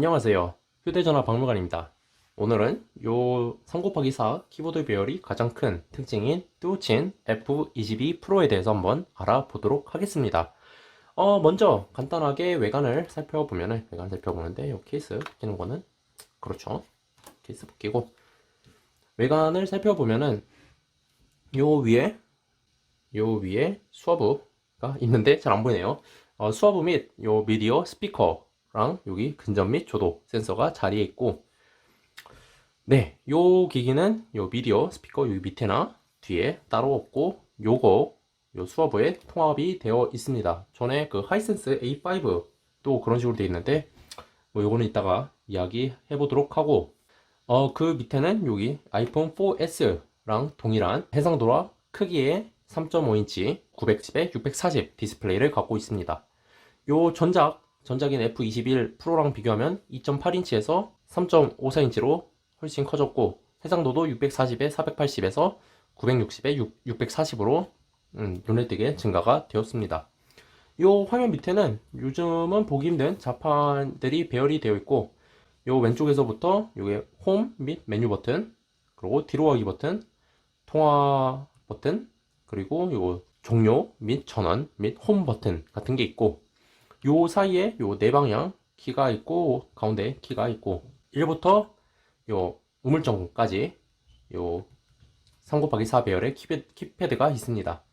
안녕하세요. 휴대전화 박물관입니다. 오늘은 요 3곱하기4 키보드 배열이 가장 큰 특징인 뚜친 F22 프로에 대해서 한번 알아보도록 하겠습니다. 먼저 간단하게 외관을 살펴보는데 요 케이스 벗기는 거는 그렇죠. 케이스 벗기고 외관을 살펴보면은 요 위에 수화부가 있는데 잘 안 보이네요. 수화부 및 요 미디어 스피커랑 여기 근접 및 조도 센서가 자리에 있고, 네, 요 기기는 요 미디어 스피커 여기 밑에나 뒤에 따로 없고, 요 수화부에 통합이 되어 있습니다. 전에 그 하이센스 A5도 그런 식으로 되어 있는데, 뭐 요거는 이따가 이야기해 보도록 하고, 그 밑에는 여기 아이폰 4S랑 동일한 해상도와 크기의 3.5인치 910에 640 디스플레이를 갖고 있습니다. 요 전작인 F21 프로랑 비교하면 2.8인치에서 3.54인치로 훨씬 커졌고, 해상도도 640에 480에서 960에 640으로 눈에 띄게 증가가 되었습니다. 요 화면 밑에는 요즘은 보기 힘든 자판들이 배열이 되어 있고, 요 왼쪽에서부터 요게 홈 및 메뉴 버튼, 그리고 뒤로 가기 버튼, 통화 버튼, 그리고 요 종료 및 전원 및 홈 버튼 같은 게 있고, 요 사이에 요 네 방향 키가 있고 가운데 키가 있고, 1부터 요 우물정까지 요 3곱하기4 배열의 키패드가 있습니다.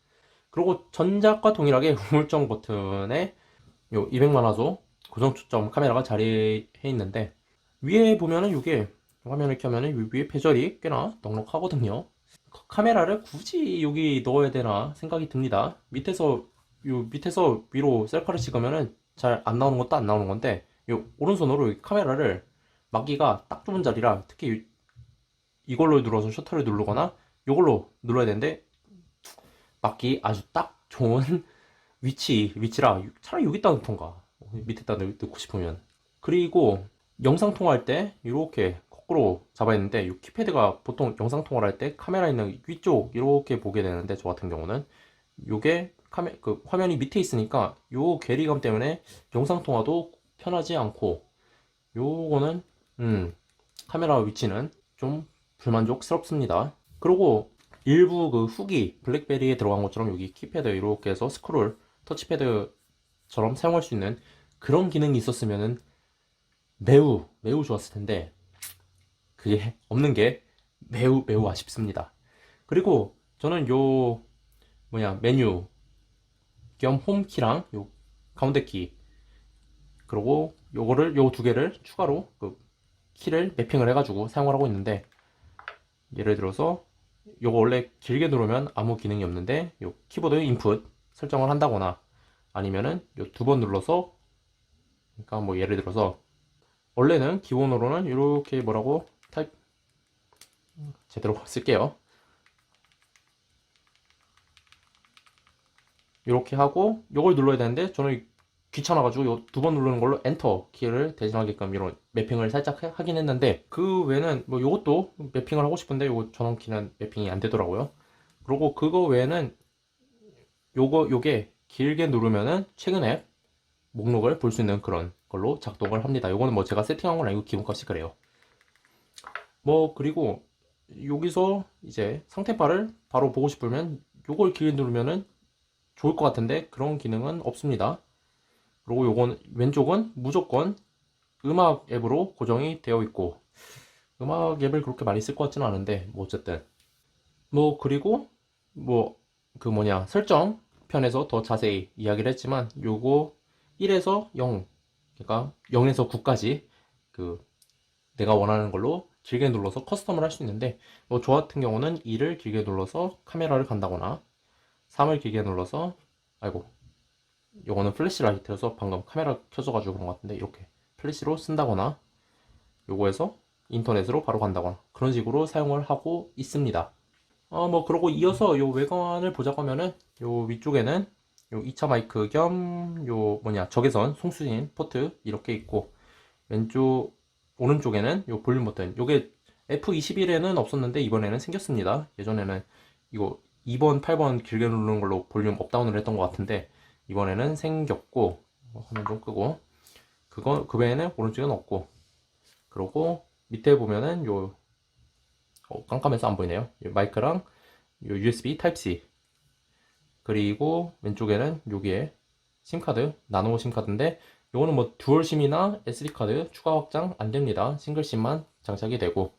그리고 전작과 동일하게 우물정 버튼에 요 200만 화소 고정 초점 카메라가 자리해 있는데, 위에 보면은 이게 화면을 켜면은 위에 배열이 꽤나 넉넉하거든요. 카메라를 굳이 여기 넣어야 되나 생각이 듭니다. 밑에서 위로 셀카를 찍으면은 잘 안 나오는 것도 안 나오는 건데, 요 오른손으로 이 카메라를 막기가 딱 좋은 자리라, 특히 이걸로 눌러서 셔터를 누르거나 이걸로 눌러야 되는데, 막기 아주 딱 좋은 위치라 차라리 여기다 놓던가, 밑에다 넣고 싶으면. 그리고 영상 통화할 때 이렇게 거꾸로 잡아야 되는데, 이 키패드가 보통 영상 통화를 할 때 카메라 있는 위쪽 이렇게 보게 되는데, 저 같은 경우는 요게 그 화면이 밑에 있으니까 요 괴리감 때문에 영상 통화도 편하지 않고, 요거는 카메라 위치는 좀 불만족스럽습니다. 그리고 일부 그 후기 블랙베리에 들어간 것처럼 여기 키패드 이렇게 해서 스크롤 터치패드처럼 사용할 수 있는 그런 기능이 있었으면은 매우 매우 좋았을 텐데, 그게 없는 게 매우 매우 아쉽습니다. 그리고 저는 요 메뉴 겸 홈키랑 요 가운데 키, 그리고 요 두 개를 추가로 그 키를 매핑을 해가지고 사용을 하고 있는데, 예를 들어서 요거 원래 길게 누르면 아무 기능이 없는데 요 키보드 인풋 설정을 한다거나, 아니면은 요 두 번 눌러서, 그러니까 뭐 예를 들어서 원래는 기본으로는 이렇게 뭐라고 타입 제대로 쓸게요. 이렇게 하고 요걸 눌러야 되는데, 저는 귀찮아가지고 요 두 번 누르는 걸로 엔터 키를 대신하게끔 이런 매핑을 살짝 하긴 했는데, 그 외에는 뭐 요것도 매핑을 하고 싶은데 요거 전원키는 매핑이 안 되더라고요. 그리고 그거 외에는 요게 길게 누르면은 최근 앱 목록을 볼 수 있는 그런 걸로 작동을 합니다. 요거는 뭐 제가 세팅한 건 아니고 기본값이 그래요. 뭐 그리고 여기서 이제 상태바를 바로 보고 싶으면 요걸 길게 누르면은 좋을 것 같은데, 그런 기능은 없습니다. 그리고 요건 왼쪽은 무조건 음악 앱으로 고정이 되어 있고, 음악 앱을 그렇게 많이 쓸 것 같지는 않은데 뭐 어쨌든, 뭐 그리고 뭐 설정 편에서 더 자세히 이야기를 했지만, 요거 1에서 0, 그러니까 0에서 9까지 그 내가 원하는 걸로 길게 눌러서 커스텀을 할 수 있는데, 뭐 저 같은 경우는 2를 길게 눌러서 카메라를 간다거나, 3을 길게 눌러서, 아이고 요거는 플래시 라이트여서 방금 카메라 켜져가지고 그런 것 같은데, 이렇게 플래시로 쓴다거나, 요거에서 인터넷으로 바로 간다거나 그런 식으로 사용을 하고 있습니다. 뭐 그러고 이어서 요 외관을 보자고 하면은, 요 위쪽에는 요 2차 마이크 겸 적외선 송수진 포트 이렇게 있고, 왼쪽 오른쪽에는 요 볼륨 버튼, 요게 F21에는 없었는데 이번에는 생겼습니다. 예전에는 이거 2번 8번 길게 누르는 걸로 볼륨 업다운을 했던 것 같은데, 이번에는 생겼고, 화면 좀 끄고, 그 외에는 오른쪽에는 없고, 그리고 밑에 보면은 깜깜해서 안 보이네요. 요 마이크랑 요 USB Type-C. 그리고 왼쪽에는 여기에 심카드, 나노 심카드인데 요거는 뭐 듀얼 심이나 SD카드 추가 확장 안 됩니다. 싱글 심만 장착이 되고.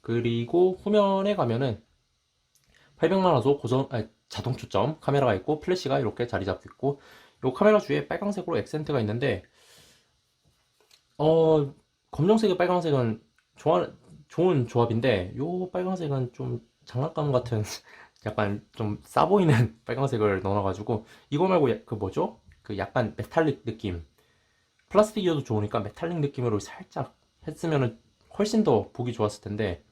그리고 후면에 가면은 800만 화소 자동 초점 카메라가 있고 플래시가 이렇게 자리 잡고 있고, 요 카메라 주위에 빨강색으로 액센트가 있는데 검정색에 빨강색은 좋은 조합인데 요 빨강색은 좀 장난감 같은 약간 좀 싸 보이는 빨강색을 넣어놔가지고, 이거 말고 그 뭐죠? 그 약간 메탈릭 느낌, 플라스틱이어도 좋으니까 메탈릭 느낌으로 살짝 했으면은 훨씬 더 보기 좋았을 텐데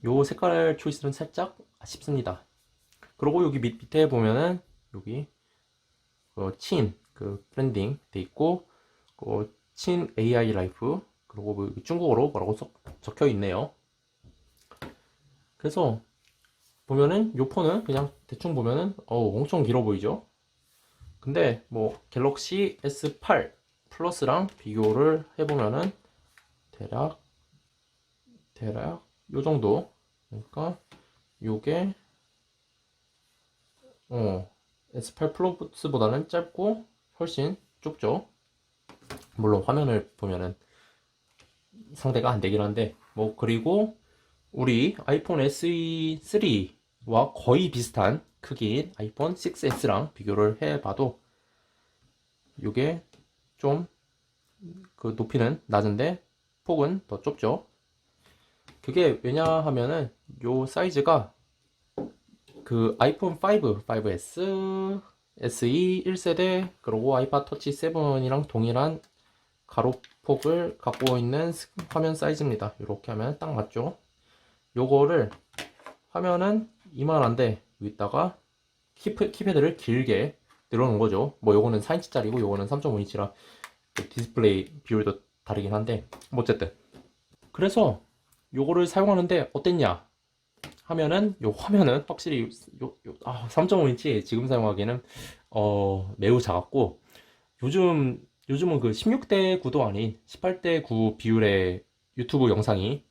요 색깔 초이스는 살짝 아쉽습니다. 그리고 여기 밑에 보면은 여기 친 브랜딩 돼 있고, 친 AI 라이프, 그리고 뭐 중국어로 뭐라고 적혀 있네요. 그래서 보면은 요 폰은 그냥 대충 보면은 엄청 길어 보이죠. 근데 뭐 갤럭시 S8 플러스랑 비교를 해보면은 대략 요 정도. 그러니까 요게 S8 플러스보다는 짧고 훨씬 좁죠. 물론 화면을 보면은 상대가 안 되긴 한데, 뭐 그리고 우리 아이폰 SE3와 거의 비슷한 크기인 아이폰 6S랑 비교를 해봐도 이게 좀 그 높이는 낮은데 폭은 더 좁죠. 그게 왜냐 하면은 요 사이즈가 그 아이폰 5, 5S, SE 1세대, 그리고 아이팟 터치 7이랑 동일한 가로폭을 갖고 있는 화면 사이즈입니다. 이렇게 하면 딱 맞죠. 요거를 화면은 이만한데 여기다가 키패드를 길게 늘어놓은 거죠. 뭐 요거는 4인치짜리고 요거는 3.5인치라 디스플레이 비율도 다르긴 한데, 뭐 어쨌든 그래서 요거를 사용하는데 어땠냐 하면은 요 화면은 확실히 3.5인치 지금 사용하기에는 매우 작았고, 요즘은 그 16대 9도 아닌 18대 9 비율의 유튜브 영상이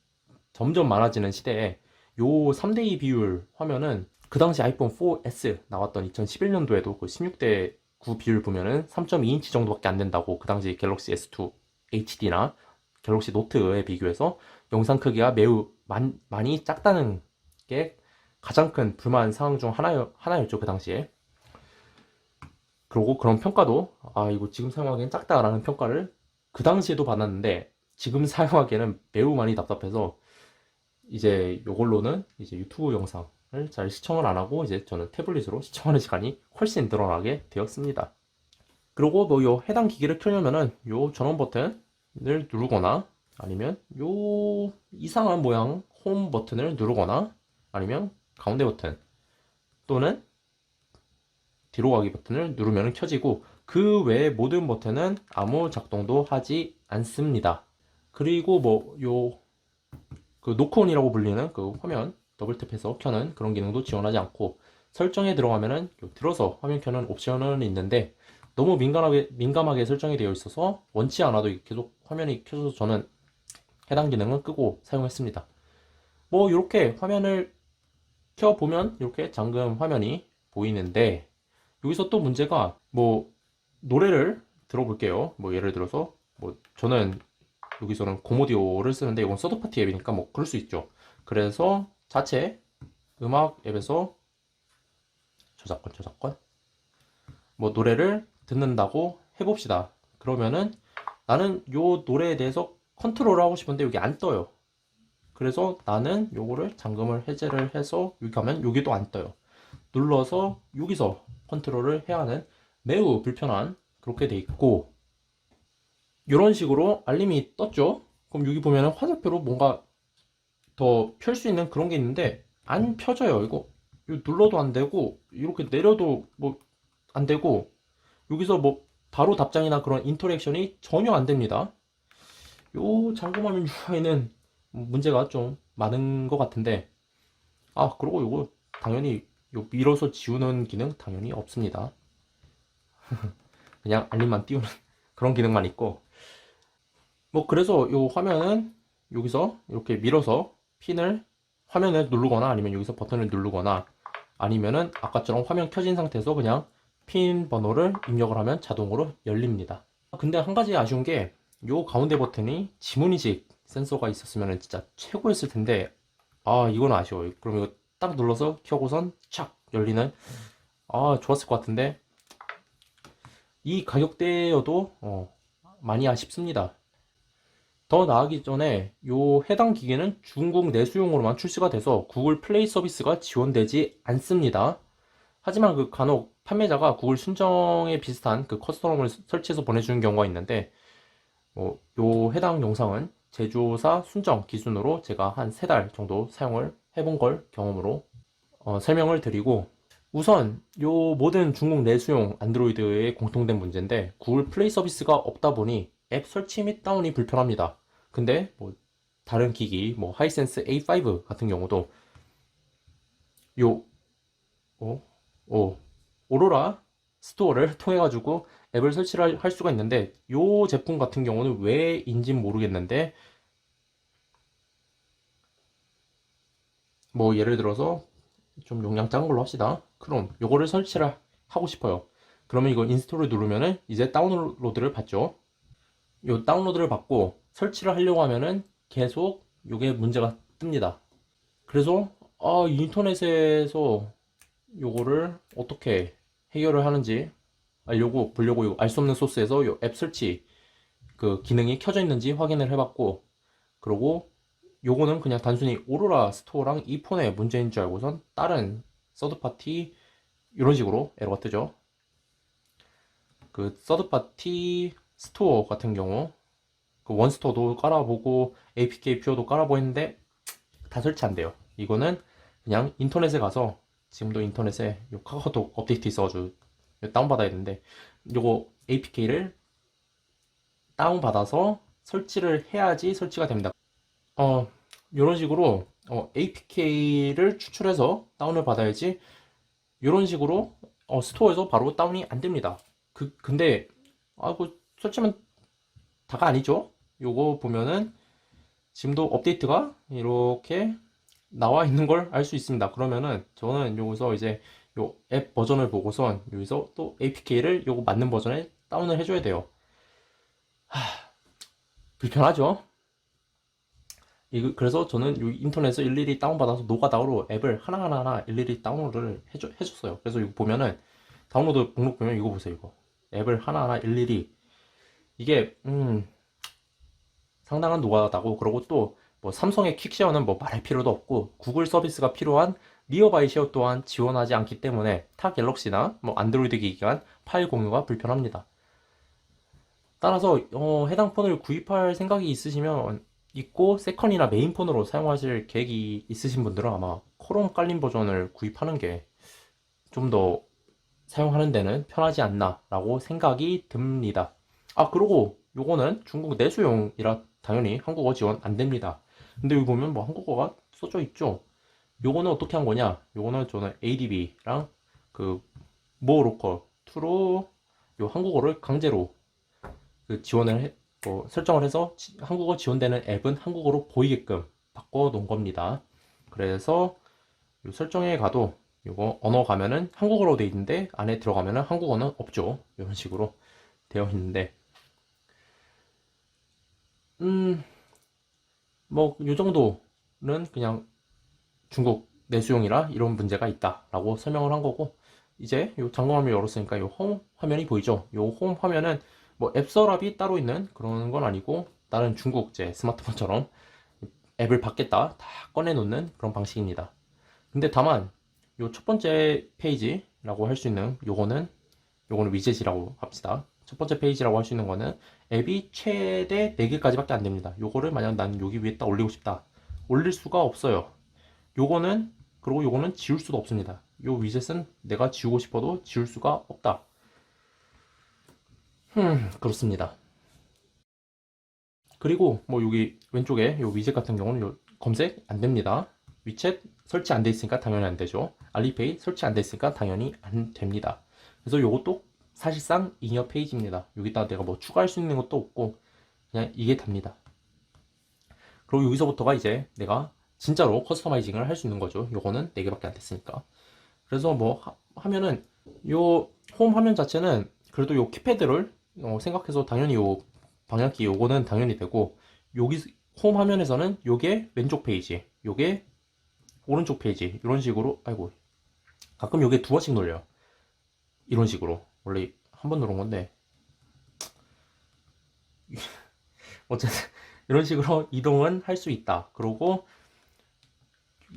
점점 많아지는 시대에 요 3대2 비율 화면은 그 당시 아이폰 4S 나왔던 2011년도에도 그 16대 9 비율 보면은 3.2인치 정도밖에 안 된다고, 그 당시 갤럭시 S2 HD나 갤럭시 노트에 비교해서 영상 크기가 매우 많이 작다는 게 가장 큰 불만 사항 중 하나였죠, 그 당시에. 그리고 그런 평가도, 이거 지금 사용하기엔 작다라는 평가를 그 당시에도 받았는데 지금 사용하기에는 매우 많이 답답해서 이제 요걸로는 이제 유튜브 영상을 잘 시청을 안 하고 이제 저는 태블릿으로 시청하는 시간이 훨씬 늘어나게 되었습니다. 그리고 뭐 요 해당 기기를 켜려면은 요 전원 버튼을 누르거나, 아니면 요 이상한 모양 홈 버튼을 누르거나, 아니면 가운데 버튼 또는 뒤로 가기 버튼을 누르면 켜지고, 그 외의 모든 버튼은 아무 작동도 하지 않습니다. 그리고 그 노크온이라고 불리는 그 화면 더블탭해서 켜는 그런 기능도 지원하지 않고, 설정에 들어가면은 들어서 화면 켜는 옵션은 있는데 너무 민감하게 설정이 되어 있어서 원치 않아도 계속 화면이 켜져서 저는 해당 기능은 끄고 사용했습니다. 뭐 이렇게 화면을 켜보면 이렇게 잠금 화면이 보이는데, 여기서 또 문제가, 뭐 노래를 들어볼게요. 뭐 예를 들어서 뭐 저는 여기서는 고모디오를 쓰는데 이건 서드파티 앱이니까 뭐 그럴 수 있죠. 그래서 자체 음악 앱에서 저작권 뭐 노래를 듣는다고 해봅시다. 그러면은 나는 요 노래에 대해서 컨트롤을 하고 싶은데 여기 안 떠요. 그래서 나는 요거를 잠금을 해제를 해서 여기 가면 여기도 안 떠요. 눌러서 여기서 컨트롤을 해야 하는 매우 불편한, 그렇게 돼 있고, 이런 식으로 알림이 떴죠. 그럼 여기 보면은 화살표로 뭔가 더 펼 수 있는 그런 게 있는데 안 펴져요. 이거 눌러도 안 되고 이렇게 내려도 뭐 안 되고, 여기서 뭐 바로 답장이나 그런 인터랙션이 전혀 안 됩니다. 요 잠금화면 UI는 문제가 좀 많은 것 같은데, 그리고 요거 당연히 요 밀어서 지우는 기능 당연히 없습니다. 그냥 알림만 띄우는 그런 기능만 있고, 뭐 그래서 요 화면은 여기서 이렇게 밀어서 화면을 누르거나 아니면 여기서 버튼을 누르거나 아니면은 아까처럼 화면 켜진 상태에서 그냥 핀 번호를 입력을 하면 자동으로 열립니다. 근데 한 가지 아쉬운 게 요 가운데 버튼이 지문인식 센서가 있었으면 진짜 최고였을 텐데, 아 이건 아쉬워요. 그럼 이거 딱 눌러서 켜고선 착 열리는, 아 좋았을 것 같은데 이 가격대여도 많이 아쉽습니다. 더 나아가기 전에 요 해당 기기는 중국 내수용으로만 출시가 돼서 구글 플레이 서비스가 지원되지 않습니다. 하지만 그 간혹 판매자가 구글 순정에 비슷한 그 커스텀을 설치해서 보내주는 경우가 있는데, 요 해당 영상은 제조사 순정 기준으로 제가 한 3달 정도 사용을 해본 걸 경험으로 설명을 드리고, 우선 요 모든 중국 내수용 안드로이드의 공통된 문제인데 구글 플레이 서비스가 없다 보니 앱 설치 및 다운이 불편합니다. 근데 뭐 다른 기기 뭐 하이센스 A5 같은 경우도 요 어, 오로라 스토어를 통해 가지고 앱을 설치를 할 수가 있는데, 요 제품 같은 경우는 왜인진 모르겠는데 뭐 예를 들어서 좀 용량 작은 걸로 합시다. 크롬 요거를 설치를 하고 싶어요. 그러면 이거 인스톨을 누르면은 이제 다운로드를 받죠. 요 다운로드를 받고 설치를 하려고 하면은 계속 요게 문제가 뜹니다. 그래서 인터넷에서 요거를 어떻게 해결을 하는지 보려고 알 수 없는 소스에서 요 앱 설치 그 기능이 켜져 있는지 확인을 해봤고, 그리고 요거는 그냥 단순히 오로라 스토어랑 이 폰의 문제인 줄 알고선 다른 서드파티 이런 식으로 에러가 뜨죠. 그 서드파티 스토어 같은 경우 그 원스토어도 깔아보고 APK 퓨어도 깔아보고 했는데 다 설치 안 돼요. 이거는 그냥 인터넷에 가서, 지금도 인터넷에 요 카카오톡 업데이트 있어가지고 다운받아야 되는데, 요거 APK를 다운받아서 설치를 해야지 설치가 됩니다. 이런 식으로 APK를 추출해서 다운을 받아야지 이런 식으로 스토어에서 바로 다운이 안 됩니다. 근데 그 설치면 다가 아니죠. 요거 보면은 지금도 업데이트가 이렇게 나와 있는 걸 알 수 있습니다. 그러면은 저는 여기서 이제 요 앱 버전을 보고선 여기서 또 APK를 요거 맞는 버전에 다운을 해줘야 돼요. 불편하죠? 그래서 저는 이 인터넷에서 일일이 다운받아서 노가다로 앱을 하나하나 일일이 다운로드를 해줬어요. 그래서 이거 보면은 다운로드 목록 보면 이거 보세요. 이거 앱을 하나하나 일일이, 이게 상당한 노가다고. 그리고 또 뭐 삼성의 퀵쉐어는 뭐 말할 필요도 없고 구글 서비스가 필요한 니어바이 쉐어 또한 지원하지 않기 때문에 타 갤럭시나 뭐 안드로이드 기기 간 파일 공유가 불편합니다. 따라서 해당 폰을 구입할 생각이 있고 세컨이나 메인폰으로 사용하실 계획이 있으신 분들은 아마 크롬 깔린 버전을 구입하는 게 좀 더 사용하는 데는 편하지 않나 라고 생각이 듭니다. 그리고 요거는 중국 내수용이라 당연히 한국어 지원 안 됩니다. 근데 여기 보면 뭐 한국어가 써져 있죠. 요거는 어떻게 한 거냐, 요거는 저는 ADB랑 그 모로컬 2로 요 한국어를 강제로 설정을 해서 한국어 지원되는 앱은 한국어로 보이게끔 바꿔 놓은 겁니다. 그래서 요 설정에 가도 요거 언어 가면은 한국어로 돼 있는데 안에 들어가면은 한국어는 없죠. 이런 식으로 되어 있는데, 뭐 요 정도는 그냥 중국 내수용이라 이런 문제가 있다라고 설명을 한 거고, 이제 요 점검화면 열었으니까 요 홈 화면이 보이죠? 요 홈 화면은 뭐 앱 서랍이 따로 있는 그런 건 아니고 다른 중국제 스마트폰처럼 앱을 받겠다 다 꺼내 놓는 그런 방식입니다. 근데 다만 요 첫 번째 페이지라고 할 수 있는 요거는 위젯이라고 합시다. 첫 번째 페이지라고 할 수 있는 거는 앱이 최대 4개까지밖에 안 됩니다. 요거를 만약 난 여기 위에 딱 올리고 싶다, 올릴 수가 없어요. 그리고 요거는 지울 수도 없습니다. 요 위젯은 내가 지우고 싶어도 지울 수가 없다. 그렇습니다. 그리고 뭐 여기 왼쪽에 요 위젯 같은 경우는 요 검색 안 됩니다. 위챗 설치 안 돼 있으니까 당연히 안 되죠. 알리페이 설치 안 돼 있으니까 당연히 안 됩니다. 그래서 요것도 사실상 잉여 페이지입니다. 여기다 내가 뭐 추가할 수 있는 것도 없고 그냥 이게 답니다. 그리고 여기서부터가 이제 내가 진짜로 커스터마이징을 할 수 있는 거죠. 요거는 4개밖에 안 됐으니까. 그래서 뭐 하면은 요 홈 화면 자체는 그래도 요 키패드를 생각해서 당연히 요 방향키 요거는 당연히 되고, 여기 홈 화면에서는 요게 왼쪽 페이지, 요게 오른쪽 페이지, 이런 식으로. 아이고, 가끔 요게 2번씩 눌려요. 이런 식으로. 원래 한 번 누른 건데 어쨌든 이런 식으로 이동은 할 수 있다. 그리고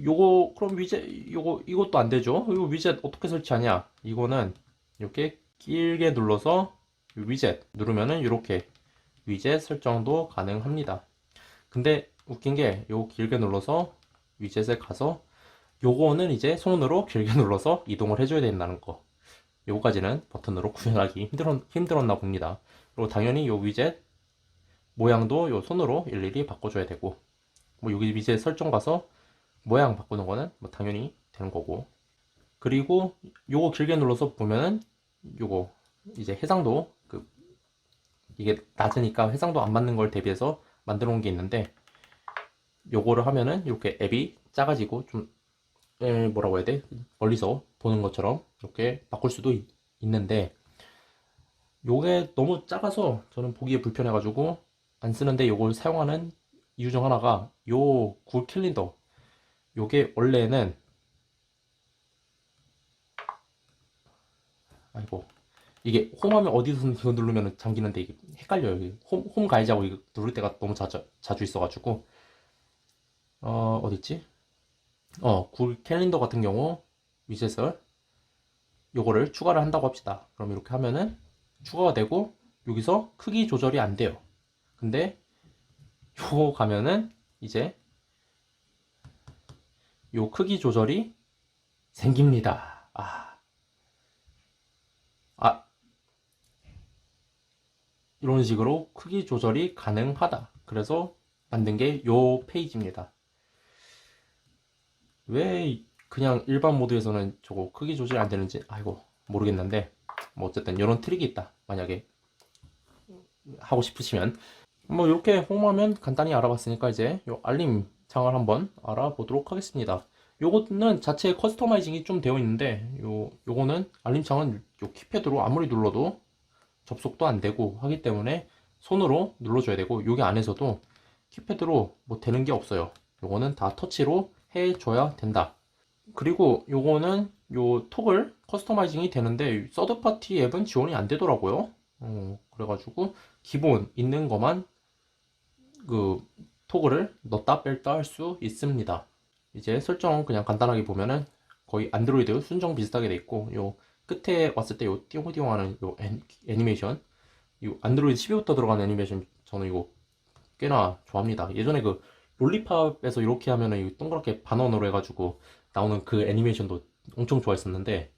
요거 그럼 위젯 이것도 안 되죠. 이거 위젯 어떻게 설치하냐? 이거는 이렇게 길게 눌러서 위젯 누르면은 이렇게 위젯 설정도 가능합니다. 근데 웃긴 게 요 길게 눌러서 위젯에 가서 요거는 이제 손으로 길게 눌러서 이동을 해줘야 된다는 거. 요거까지는 버튼으로 구현하기 힘들었나 봅니다. 그리고 당연히 요 위젯 모양도 요 손으로 일일이 바꿔줘야 되고, 뭐 여기 위젯 설정 가서 모양 바꾸는 거는 뭐 당연히 되는 거고. 그리고 요거 길게 눌러서 보면은 요거 이제 해상도 이게 낮으니까 해상도 안 맞는 걸 대비해서 만들어 놓은 게 있는데, 요거를 하면은 이렇게 앱이 작아지고 좀 뭐라고 해야 돼? 멀리서 보는 것처럼 이렇게 바꿀 수도 있는데, 요게 너무 작아서 저는 보기에 불편해가지고 안 쓰는데, 요걸 사용하는 이유 중 하나가 요 구글 캘린더, 요게 원래는 아이고, 이게 홈하면 어디서 이거 누르면 잠기는데 이게 헷갈려요. 이게 홈 가이자고 이거 누를 때가 너무 자주 있어가지고. 어딨지? 구글 캘린더 같은 경우 위젯을 요거를 추가를 한다고 합시다. 그럼 이렇게 하면은 추가가 되고 여기서 크기 조절이 안 돼요. 근데 요거 가면은 이제 요 크기 조절이 생깁니다. 아, 이런 식으로 크기 조절이 가능하다. 그래서 만든 게 요 페이지입니다. 왜 그냥 일반 모드에서는 저거 크기 조절이 안 되는지 아이고 모르겠는데, 뭐 어쨌든 이런 트릭이 있다. 만약에 하고 싶으시면 뭐 이렇게 홈화면 간단히 알아봤으니까 이제 요 알림 창을 한번 알아보도록 하겠습니다. 요거는 자체 커스터마이징이 좀 되어 있는데, 요거는 알림창은 요 키패드로 아무리 눌러도 접속도 안 되고 하기 때문에 손으로 눌러줘야 되고, 여기 안에서도 키패드로 뭐 되는 게 없어요. 요거는 다 터치로 해줘야 된다. 그리고 요거는 요 톡을 커스터마이징이 되는데 서드 파티 앱은 지원이 안 되더라고요. 그래가지고 기본 있는 것만 그 토글을 넣었다 뺐다 할 수 있습니다. 이제 설정 그냥 간단하게 보면은 거의 안드로이드 순정 비슷하게 돼 있고, 요 끝에 왔을 때 요 띠용띠용 하는 요 애니메이션, 이 안드로이드 12부터 들어간 애니메이션 저는 이거 꽤나 좋아합니다. 예전에 그 롤리팝에서 이렇게 하면은 이 동그랗게 반원으로 해가지고 나오는 그 애니메이션도 엄청 좋아했었는데,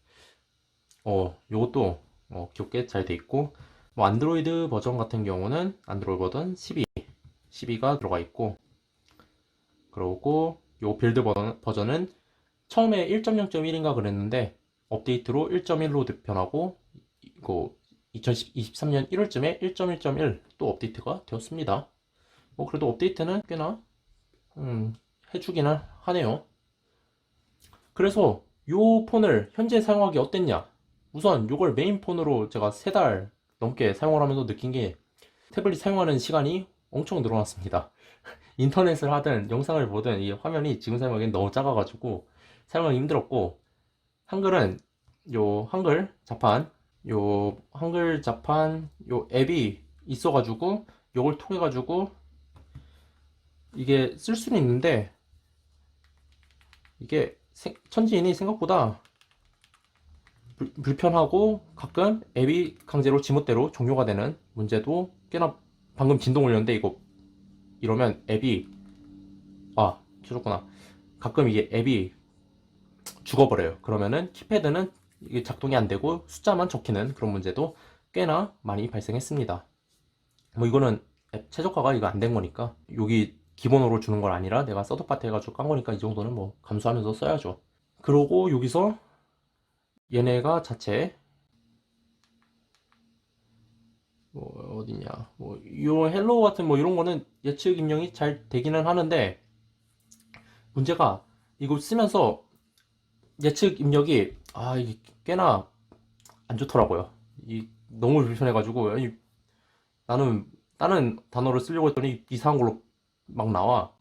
요것도 귀엽게 잘 돼 있고, 뭐 안드로이드 버전 같은 경우는 안드로이드 버전 12가 들어가 있고, 그리고 요 빌드 버전은 처음에 1.0.1인가 그랬는데 업데이트로 1.1로 변하고, 이거 2023년 1월쯤에 1.1.1 또 업데이트가 되었습니다. 뭐 그래도 업데이트는 꽤나 해주기는 하네요. 그래서 요 폰을 현재 사용하기 어땠냐? 우선 요걸 메인폰으로 제가 3달 넘게 사용을 하면서 느낀 게, 태블릿 사용하는 시간이 엄청 늘어났습니다. 인터넷을 하든 영상을 보든 이 화면이 지금 사용하기엔 너무 작아가지고 사용하기 힘들었고, 한글은 한글 자판 요 앱이 있어가지고 요걸 통해가지고 이게 쓸 수는 있는데, 이게 천지인이 생각보다 불편하고 가끔 앱이 강제로 지멋대로 종료가 되는 문제도 꽤나. 방금 진동 올렸는데 이거 이러면 앱이 켜졌구나. 가끔 이게 앱이 죽어버려요. 그러면은 키패드는 이게 작동이 안 되고 숫자만 적히는 그런 문제도 꽤나 많이 발생했습니다. 뭐 이거는 앱 최저가가 이거 안 된 거니까, 여기 기본으로 주는 건 아니라 내가 서드파티 해가지고 깐 거니까 이 정도는 뭐 감수하면서 써야죠. 그러고 여기서 얘네가 자체 어디냐, 뭐 요 헬로우 같은 뭐 이런 거는 예측 입력이 잘 되기는 하는데, 문제가 이걸 쓰면서 예측 입력이 이게 꽤나 안 좋더라고요. 이 너무 불편해가지고, 아니, 나는 다른 단어를 쓰려고 했더니 이상한 걸로 막 나와.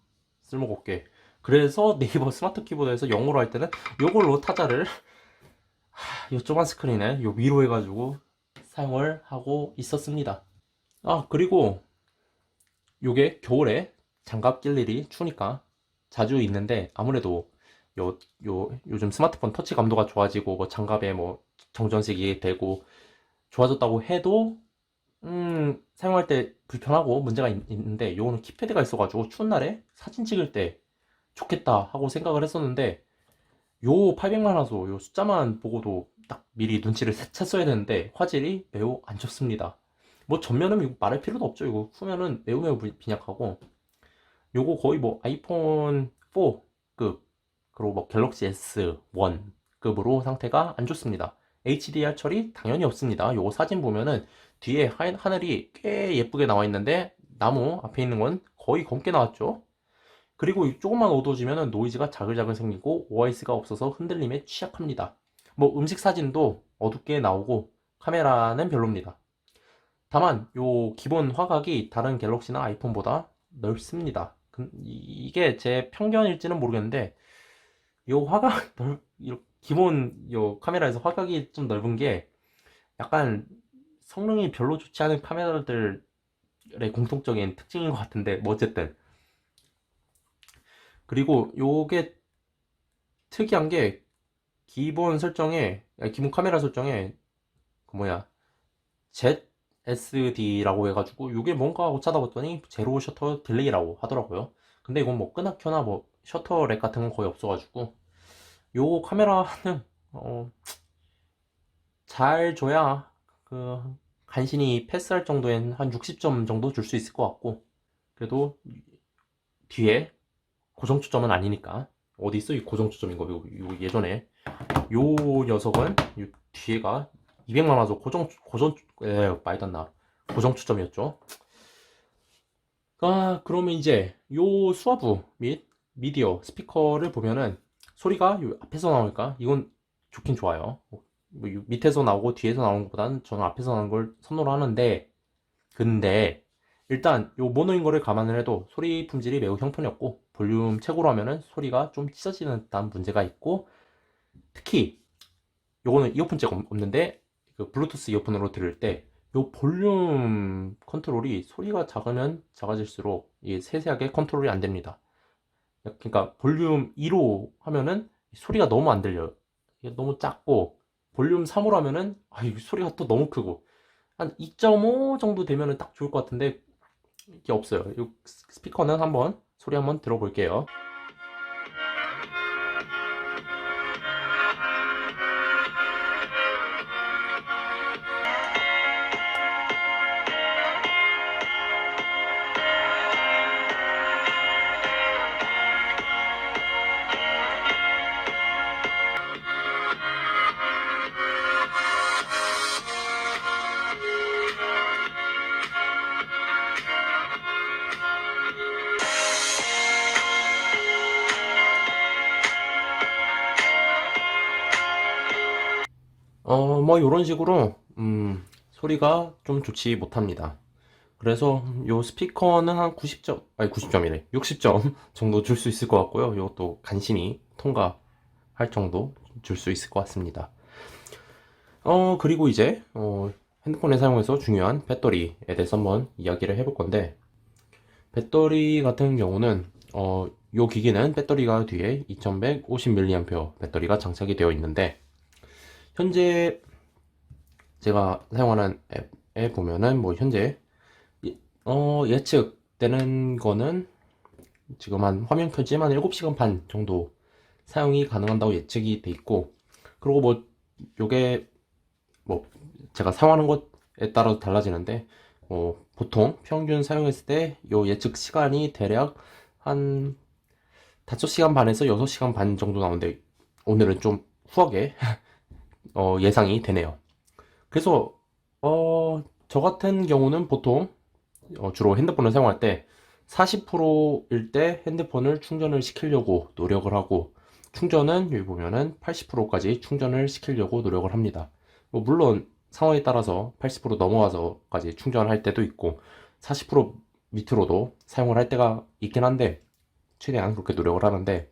쓸모가 없게. 그래서 네이버 스마트 키보드에서 영어로 할 때는 요걸로 타자를 요 조그만 스크린에 요 위로 해가지고 사용을 하고 있었습니다. 그리고 요게 겨울에 장갑 낄 일이 추우니까 자주 있는데, 아무래도 요즘 스마트폰 터치 감도가 좋아지고 뭐 장갑에 뭐 정전식이 되고 좋아졌다고 해도 사용할 때 불편하고 문제가 있는데, 요거는 키패드가 있어가지고 추운 날에 사진 찍을 때 좋겠다 하고 생각을 했었는데, 요 800만 화소 요 숫자만 보고도 딱 미리 눈치를 챘어야 되는데 화질이 매우 안 좋습니다. 뭐 전면은 이거 말할 필요도 없죠. 이거 후면은 매우 빈약하고, 요거 거의 뭐 아이폰 4급, 그리고 뭐 갤럭시 S1급으로 상태가 안 좋습니다. HDR 처리 당연히 없습니다. 요거 사진 보면은 뒤에 하늘이 꽤 예쁘게 나와 있는데, 나무 앞에 있는 건 거의 검게 나왔죠. 그리고 조금만 어두워지면 노이즈가 자글자글 생기고 OIS가 없어서 흔들림에 취약합니다. 뭐 음식 사진도 어둡게 나오고 카메라는 별로입니다. 다만 요 기본 화각이 다른 갤럭시나 아이폰보다 넓습니다. 이게 제 편견일지는 모르겠는데, 요 화각 기본 요 카메라에서 화각이 좀 넓은 게 약간 성능이 별로 좋지 않은 카메라들의 공통적인 특징인 것 같은데, 뭐 어쨌든. 그리고 요게 특이한 게 기본 설정에, 기본 카메라 설정에 그 뭐야, ZSD라고 해가지고 요게 뭔가 하고 찾아봤더니 제로 셔터 딜레이라고 하더라고요. 근데 이건 뭐 끄나 켜나 뭐 셔터 렉 같은 건 거의 없어가지고, 요 카메라는 잘 줘야 그 간신히 패스할 정도엔 한 60점 정도 줄 수 있을 것 같고, 그래도 뒤에 고정 초점은 아니니까. 어디 있어 이 고정 초점인 거. 요 예전에 요 녀석은 요 뒤에가 200만 화소 많이 닿나 고정 초점이었죠. 그러면 이제 요 수화부 및 미디어 스피커를 보면은 소리가 요 앞에서 나오니까 이건 좋긴 좋아요. 뭐 밑에서 나오고 뒤에서 나오는 것보다는 저는 앞에서 나오는 걸 선호를 하는데, 근데 일단 요 모노인 거를 감안을 해도 소리 품질이 매우 형편없고, 볼륨 최고로 하면은 소리가 좀 찢어지는 듯한 문제가 있고, 특히 요거는 이어폰 잭 없는데 그 블루투스 이어폰으로 들을 때 요 볼륨 컨트롤이 소리가 작으면 작아질수록 이게 세세하게 컨트롤이 안 됩니다. 그러니까 볼륨 2로 하면은 소리가 너무 안 들려요. 이게 너무 작고, 볼륨 3으로 하면은 이 소리가 또 너무 크고, 한 2.5 정도 되면은 딱 좋을 것 같은데 이게 없어요. 이 스피커는 한번 소리 한번 들어볼게요. 뭐 이런 식으로 소리가 좀 좋지 못합니다. 그래서 요 스피커는 한 90점, 아니 90점이래, 60점 정도 줄 수 있을 것 같고요. 이것도 간신히 통과할 정도 줄 수 있을 것 같습니다. 그리고 이제 핸드폰에 사용해서 중요한 배터리에 대해서 한번 이야기를 해볼 건데, 배터리 같은 경우는 요 기기는 배터리가 뒤에 2150mAh 배터리가 장착이 되어 있는데, 현재 제가 사용하는 앱에 보면은 뭐 현재 예측되는 거는 지금 한 화면 켜지면 한 7시간 반 정도 사용이 가능한다고 예측이 돼 있고, 그리고 뭐 요게 뭐 제가 사용하는 것에 따라서 달라지는데, 보통 평균 사용했을 때 요 예측 시간이 대략 한 5시간 반에서 6시간 반 정도 나오는데, 오늘은 좀 후하게 예상이 되네요. 그래서 저 같은 경우는 보통 주로 핸드폰을 사용할 때 40%일 때 핸드폰을 충전을 시키려고 노력을 하고, 충전은 여기 보면은 80%까지 충전을 시키려고 노력을 합니다. 뭐 물론 상황에 따라서 80% 넘어가서까지 충전할 때도 있고 40% 밑으로도 사용을 할 때가 있긴 한데, 최대한 그렇게 노력을 하는데,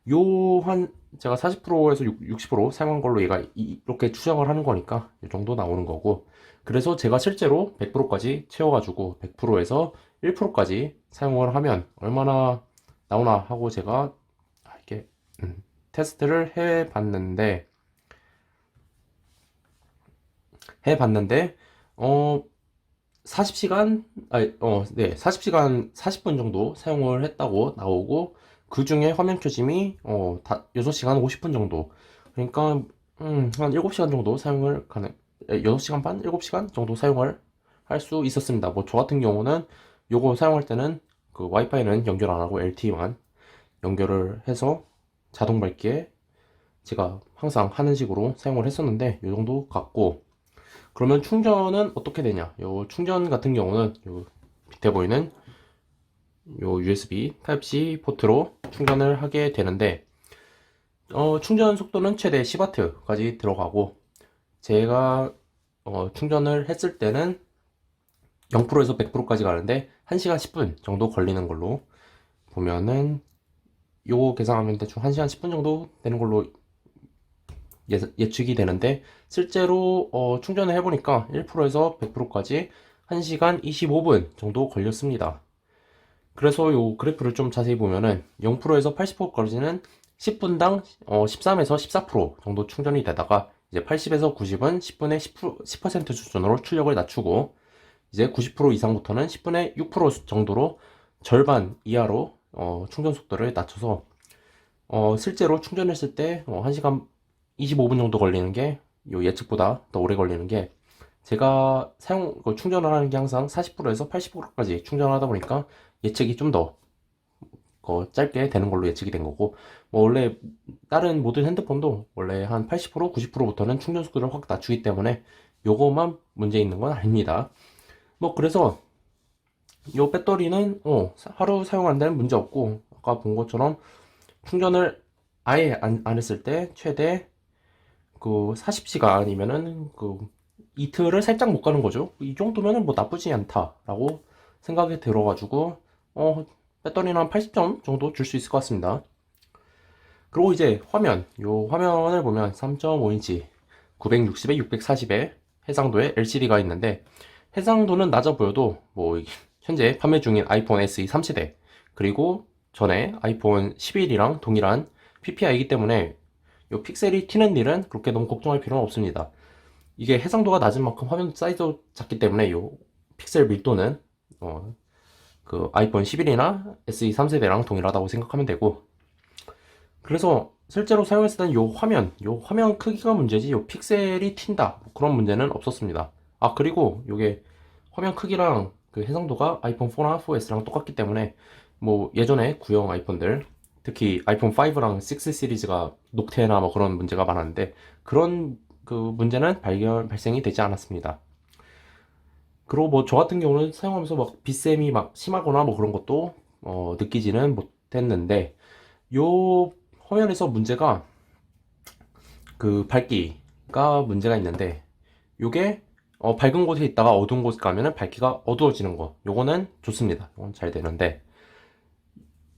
요 한 제가 40%에서 60% 사용한 걸로 얘가 이렇게 추정을 하는 거니까 이 정도 나오는 거고, 그래서 제가 실제로 100%까지 채워가지고 100%에서 1%까지 사용을 하면 얼마나 나오나 하고 제가 이렇게 테스트를 해봤는데 어 40시간, 네, 40시간 40분 정도 사용을 했다고 나오고, 그 중에 화면 켜짐이 6시간 50분 정도. 그러니까 한 7시간 정도 사용을 6시간 반, 7시간 정도 사용을 할 수 있었습니다. 뭐 저 같은 경우는 요거 사용할 때는 그 와이파이는 연결 안 하고 LTE만 연결을 해서 자동 밝기에 제가 항상 하는 식으로 사용을 했었는데, 요 정도 같고, 그러면 충전은 어떻게 되냐? 요 충전 같은 경우는 요 밑에 보이는 요 USB Type-C 포트로 충전을 하게 되는데, 충전 속도는 최대 10W까지 들어가고, 제가 충전을 했을 때는 0%에서 100%까지 가는데 1시간 10분 정도 걸리는 걸로 보면은, 요거 계산하면 대충 1시간 10분 정도 되는 걸로 예측이 되는데, 실제로 충전을 해보니까 1%에서 100%까지 1시간 25분 정도 걸렸습니다. 그래서 요 그래프를 좀 자세히 보면은 0%에서 80%까지는 10분당 13에서 14% 정도 충전이 되다가, 이제 80에서 90은 10분에 10% 수준으로 출력을 낮추고, 이제 90% 이상부터는 10분에 6% 정도로 절반 이하로 충전 속도를 낮춰서 실제로 충전했을 때 1시간 25분 정도 걸리는 게, 요 예측보다 더 오래 걸리는 게, 제가 충전을 하는 게 항상 40%에서 80%까지 충전을 하다 보니까 예측이 좀 더 짧게 되는 걸로 예측이 된 거고, 뭐 원래 다른 모든 핸드폰도 원래 한 80%, 90%부터는 충전 속도를 확 낮추기 때문에 요거만 문제 있는 건 아닙니다. 뭐 그래서 요 배터리는 하루 사용하는 데는 문제 없고, 아까 본 것처럼 충전을 아예 안 했을 때 최대 그 40시간이면은 그 이틀을 살짝 못 가는 거죠. 이 정도면은 뭐 나쁘지 않다라고 생각이 들어가지고 배터리는 한 80점 정도 줄 수 있을 것 같습니다. 그리고 이제 요 화면을 보면 3.5인치 960에 640에 해상도의 LCD가 있는데, 해상도는 낮아 보여도 뭐 현재 판매 중인 아이폰 SE 3세대 그리고 전에 아이폰 11이랑 동일한 PPI이기 때문에 요 픽셀이 튀는 일은 그렇게 너무 걱정할 필요는 없습니다. 이게 해상도가 낮은 만큼 화면 사이즈도 작기 때문에 요 픽셀 밀도는 그 아이폰 11이나 SE 3세대랑 동일하다고 생각하면 되고, 그래서 실제로 사용했을 때는 요 화면 크기가 문제지 요 픽셀이 튄다 뭐 그런 문제는 없었습니다. 아, 그리고 요게 화면 크기랑 그 해상도가 아이폰 4나 4S랑 똑같기 때문에, 뭐 예전에 구형 아이폰들, 특히 아이폰 5랑 6 시리즈가 녹태나 뭐 그런 문제가 많았는데, 그런 그 문제는 발생이 되지 않았습니다. 그리고 뭐 저 같은 경우는 사용하면서 막 빛샘이 막 심하거나 뭐 그런 것도 느끼지는 못했는데, 요 화면에서 문제가 그 밝기가 문제가 있는데, 요게 밝은 곳에 있다가 어두운 곳에 가면은 밝기가 어두워지는 거, 요거는 좋습니다. 요건 잘 되는데,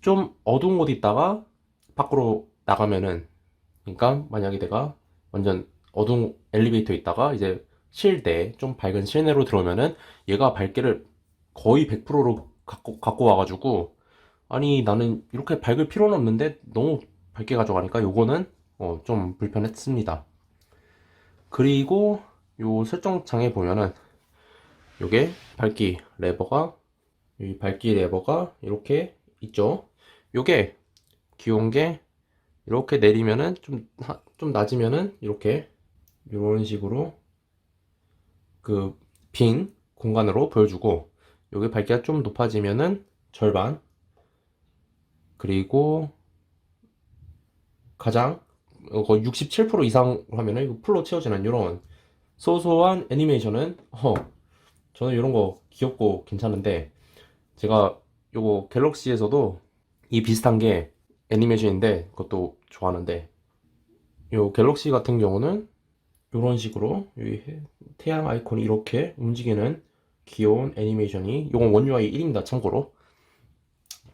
좀 어두운 곳에 있다가 밖으로 나가면은, 그러니까 만약에 내가 완전 어두운 엘리베이터에 있다가 이제 실내, 좀 밝은 실내로 들어오면은 얘가 밝기를 거의 100%로 갖고 와가지고, 아니 나는 이렇게 밝을 필요는 없는데 너무 밝게 가져가니까 요거는 좀 불편했습니다. 그리고 요 설정창에 보면은 요게 밝기 레버가 이렇게 있죠. 요게 귀여운 게, 이렇게 내리면은 좀 낮으면은 이렇게 이런 식으로 그 빈 공간으로 보여주고, 요게 밝기가 좀 높아지면은 절반, 그리고 가장 거의 67% 이상 하면은 이거 풀로 채워지는 이런 소소한 애니메이션은 저는 이런 거 귀엽고 괜찮은데, 제가 요거 갤럭시에서도 이 비슷한 게 애니메이션인데 그것도 좋아하는데, 요 갤럭시 같은 경우는 이런 식으로 여기 태양 아이콘이 이렇게 움직이는 귀여운 애니메이션이, 요건 원UI 1입니다. 참고로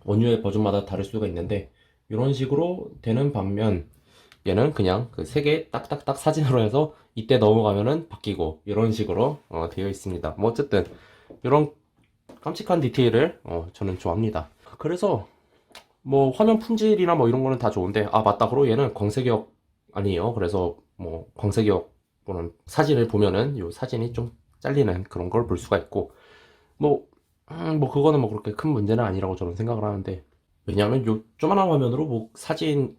원UI 버전마다 다를 수가 있는데 이런 식으로 되는 반면, 얘는 그냥 그 세 개 딱딱딱 사진으로 해서 이때 넘어가면은 바뀌고 이런 식으로 되어 있습니다. 뭐 어쨌든 이런 깜찍한 디테일을 저는 좋아합니다. 그래서 뭐 화면 품질이나 뭐 이런 거는 다 좋은데, 아 맞다, 그리고 얘는 광색역 아니에요. 그래서 뭐 광색역 또는 사진을 보면은 요 사진이 좀 잘리는 그런 걸 볼 수가 있고, 뭐 뭐 그거는 뭐 그렇게 큰 문제는 아니라고 저는 생각을 하는데, 왜냐하면 요 조만한 화면으로 뭐 사진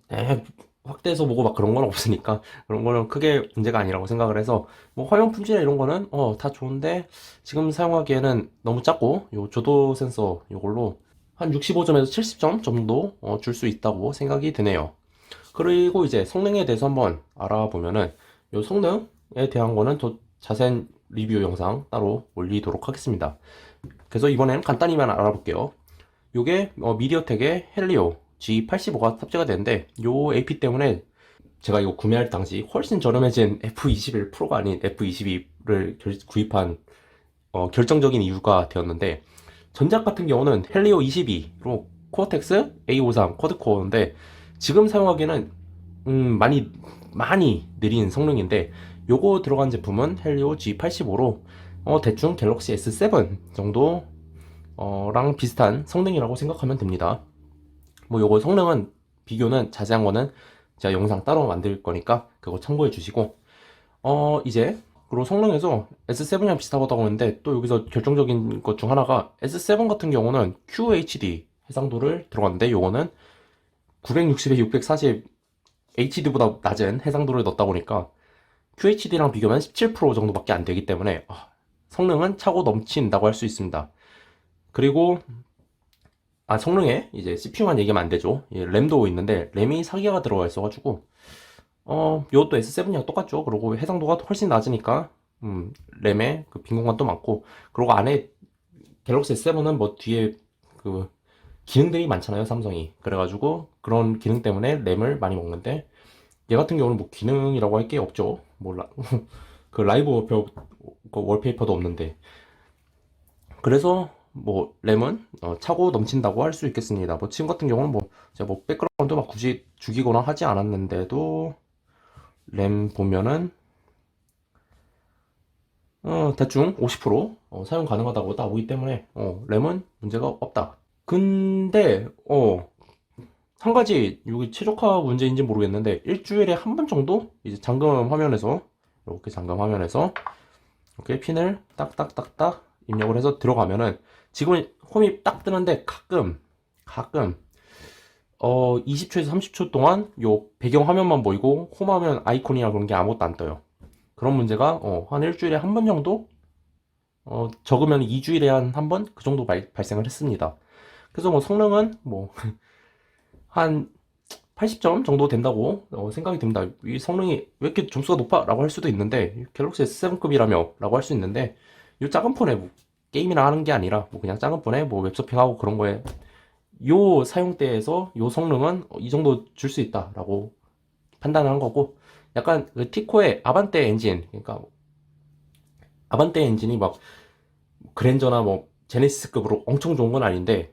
확대해서 보고 막 그런 건 없으니까 그런 거는 크게 문제가 아니라고 생각을 해서, 뭐 화면 품질이나 이런 거는 다 좋은데, 지금 사용하기에는 너무 작고 요 조도 센서 요걸로 한 65점에서 70점 정도 줄 수 있다고 생각이 드네요. 그리고 이제 성능에 대해서 한번 알아보면은, 요 성능에 대한 거는 더 자세한 리뷰 영상 따로 올리도록 하겠습니다. 그래서 이번에는 간단히만 알아볼게요. 요게 미디어텍의 헬리오 G85가 탑재가 되는데, 요 AP 때문에 제가 이거 구매할 당시 훨씬 저렴해진 F21 프로가 아닌 F22를 구입한 결정적인 이유가 되었는데, 전작 같은 경우는 헬리오 22로 코어텍스 A53 쿼드코어인데, 지금 사용하기에는 많이 느린 성능인데, 요거 들어간 제품은 헬리오 G85로 대충 갤럭시 S7 정도 랑 비슷한 성능이라고 생각하면 됩니다. 뭐 요거 성능은, 비교는 자세한 거는 제가 영상 따로 만들 거니까 그거 참고해 주시고, 이제 그리고 성능에서 S7이랑 비슷하다고 했는데, 또 여기서 결정적인 것 중 하나가, S7 같은 경우는 QHD 해상도를 들어갔는데, 요거는 960에 640 HD보다 낮은 해상도를 넣다 보니까 QHD랑 비교하면 17% 정도밖에 안 되기 때문에 성능은 차고 넘친다고 할 수 있습니다. 그리고 성능에 이제 CPU만 얘기하면 안 되죠. 램도 있는데, 램이 4기가 들어가 있어가지고 이것도 S7이랑 똑같죠. 그리고 해상도가 훨씬 낮으니까 램에 그 빈 공간도 많고, 그리고 안에 갤럭시 S7은 뭐 뒤에 그 기능들이 많잖아요, 삼성이. 그래가지고 그런 기능 때문에 램을 많이 먹는데, 얘 같은 경우는 뭐 기능이라고 할 게 없죠. 몰라. 그 라이브 월페이퍼도 없는데. 그래서 뭐 램은 차고 넘친다고 할 수 있겠습니다. 뭐 지금 같은 경우는 뭐 제가 뭐 백그라운드 막 굳이 죽이거나 하지 않았는데도, 램 보면은 대충 50% 사용 가능하다고 나오기 때문에 램은 문제가 없다. 근데 한 가지 여기 최적화 문제인지 모르겠는데, 일주일에 한 번 정도 이제 잠금 화면에서, 이렇게 잠금 화면에서 이렇게 핀을 딱딱딱딱 입력을 해서 들어가면은, 지금 홈이 딱 뜨는데 가끔 20초에서 30초 동안 요 배경 화면만 보이고 홈 화면 아이콘이나 그런 게 아무것도 안 떠요. 그런 문제가 한 일주일에 한 번 정도, 적으면 2주일에 한 번 그 정도 발생을 했습니다. 그래서 뭐 성능은 뭐 한 80점 정도 된다고 생각이 듭니다. 이 성능이 왜 이렇게 점수가 높아? 라고 할 수도 있는데, 갤럭시 S7급이라며 라고 할 수 있는데, 이 작은 폰에 뭐 게임이나 하는 게 아니라 뭐 그냥 작은 폰에 뭐 웹서핑하고 그런 거에 요 사용대에서 요 성능은 이 정도 줄 수 있다 라고 판단을 한 거고, 약간 그 티코의 아반떼 엔진, 그러니까 아반떼 엔진이 막 그랜저나 뭐 제네시스급으로 엄청 좋은 건 아닌데,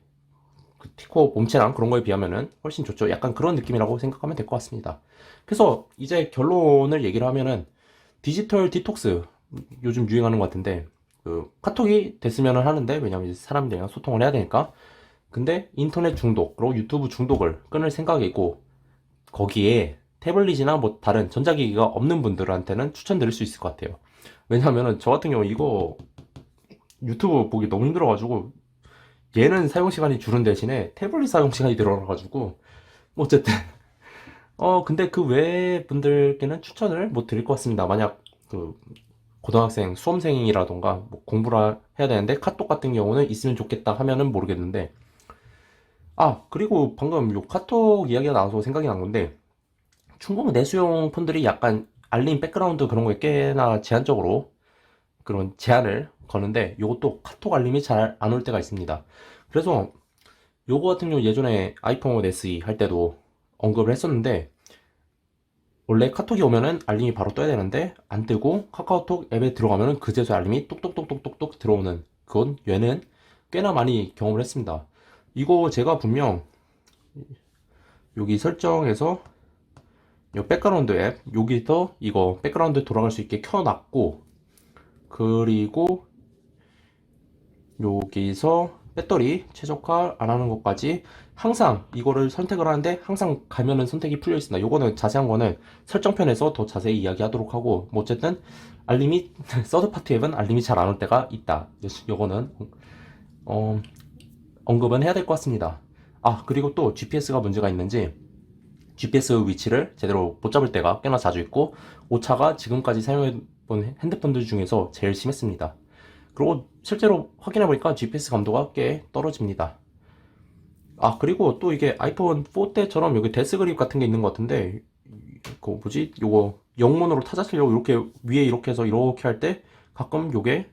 그 티코 몸체랑 그런 거에 비하면은 훨씬 좋죠. 약간 그런 느낌이라고 생각하면 될 것 같습니다. 그래서 이제 결론을 얘기를 하면은, 디지털 디톡스 요즘 유행하는 것 같은데, 그 카톡이 됐으면 하는데, 왜냐면 이제 사람들이랑 소통을 해야 되니까. 근데 인터넷 중독 그리고 유튜브 중독을 끊을 생각이고, 거기에 태블릿이나 뭐 다른 전자기기가 없는 분들한테는 추천드릴 수 있을 것 같아요. 왜냐면은 저 같은 경우 이거 유튜브 보기 너무 힘들어가지고, 얘는 사용 시간이 줄은 대신에 태블릿 사용 시간이 늘어나가지고, 뭐 어쨌든 근데 그 외 분들께는 추천을 못 드릴 것 같습니다. 만약 그 고등학생 수험생이라던가 뭐 공부를 해야 되는데 카톡 같은 경우는 있으면 좋겠다 하면은 모르겠는데, 그리고 방금 요 카톡 이야기가 나와서 생각이 난 건데, 중국 내수용 폰들이 약간 알림 백그라운드 그런 거에 꽤나 제한적으로 그런 제한을 거는데 요것도 카톡 알림이 잘 안 올 때가 있습니다. 그래서 요거 같은 경우 예전에 아이폰 SE 할 때도 언급을 했었는데, 원래 카톡이 오면은 알림이 바로 떠야 되는데 안 뜨고 카카오톡 앱에 들어가면은 그제서야 알림이 똑똑똑똑똑똑 들어오는, 그건 얘는 꽤나 많이 경험을 했습니다. 이거 제가 분명 여기 설정에서 요 백그라운드 앱 여기서 이거 백그라운드 돌아갈 수 있게 켜놨고, 그리고 여기서 배터리 최적화 안 하는 것까지 항상 이거를 선택을 하는데 항상 가면은 선택이 풀려 있습니다. 요거는 자세한 거는 설정편에서 더 자세히 이야기하도록 하고, 뭐 어쨌든 알림이 서드파티 앱은 알림이 잘 안 올 때가 있다. 요거는 언급은 해야 될 것 같습니다. 아, 그리고 또 GPS가 문제가 있는지 GPS 위치를 제대로 못 잡을 때가 꽤나 자주 있고, 오차가 지금까지 사용해본 핸드폰들 중에서 제일 심했습니다. 그리고 실제로 확인해보니까 GPS 감도가 꽤 떨어집니다. 아, 그리고 또 이게 아이폰 4 때처럼 여기 데스 그립 같은 게 있는 것 같은데, 그 뭐지? 요거 영문으로 타자 치려고 이렇게 위에 이렇게 해서 이렇게 할 때 가끔 요게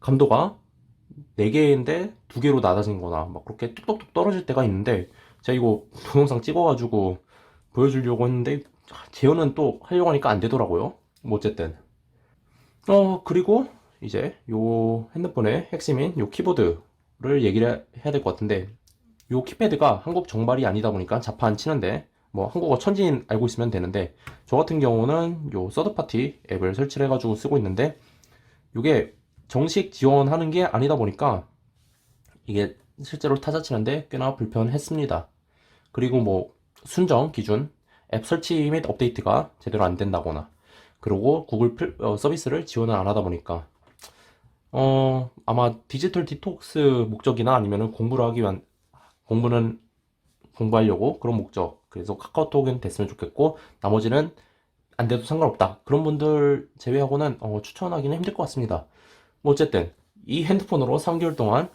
감도가 4개인데 2개로 낮아진 거나 막 그렇게 뚝뚝뚝 떨어질 때가 있는데, 제가 이거 동영상 찍어가지고 보여주려고 했는데 재현은 또 하려고 하니까 안 되더라고요. 뭐 어쨌든 그리고 이제 요 핸드폰의 핵심인 요 키보드를 얘기를 해야 될 것 같은데, 요 키패드가 한국 정발이 아니다 보니까 자판 안 치는데, 뭐 한국어 천지인 알고 있으면 되는데, 저 같은 경우는 요 서드파티 앱을 설치를 해가지고 쓰고 있는데, 요게 정식 지원하는 게 아니다 보니까 이게 실제로 타자 치는데 꽤나 불편했습니다. 그리고 뭐 순정 기준 앱 설치 및 업데이트가 제대로 안 된다거나, 그리고 구글 서비스를 지원을 안 하다 보니까 아마 디지털 디톡스 목적이나 아니면은 공부를 하기 위한, 공부는 공부하려고 그런 목적, 그래서 카카오톡은 됐으면 좋겠고 나머지는 안 돼도 상관없다, 그런 분들 제외하고는 추천하기는 힘들 것 같습니다. 뭐 어쨌든 이 핸드폰으로 3개월 동안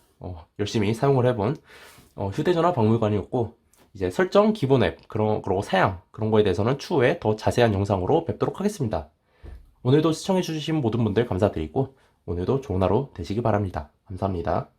열심히 사용을 해본 휴대전화 박물관이었고, 이제 설정 기본 앱 그리고 사양 그런 거에 대해서는 추후에 더 자세한 영상으로 뵙도록 하겠습니다. 오늘도 시청해주신 모든 분들 감사드리고 오늘도 좋은 하루 되시기 바랍니다. 감사합니다.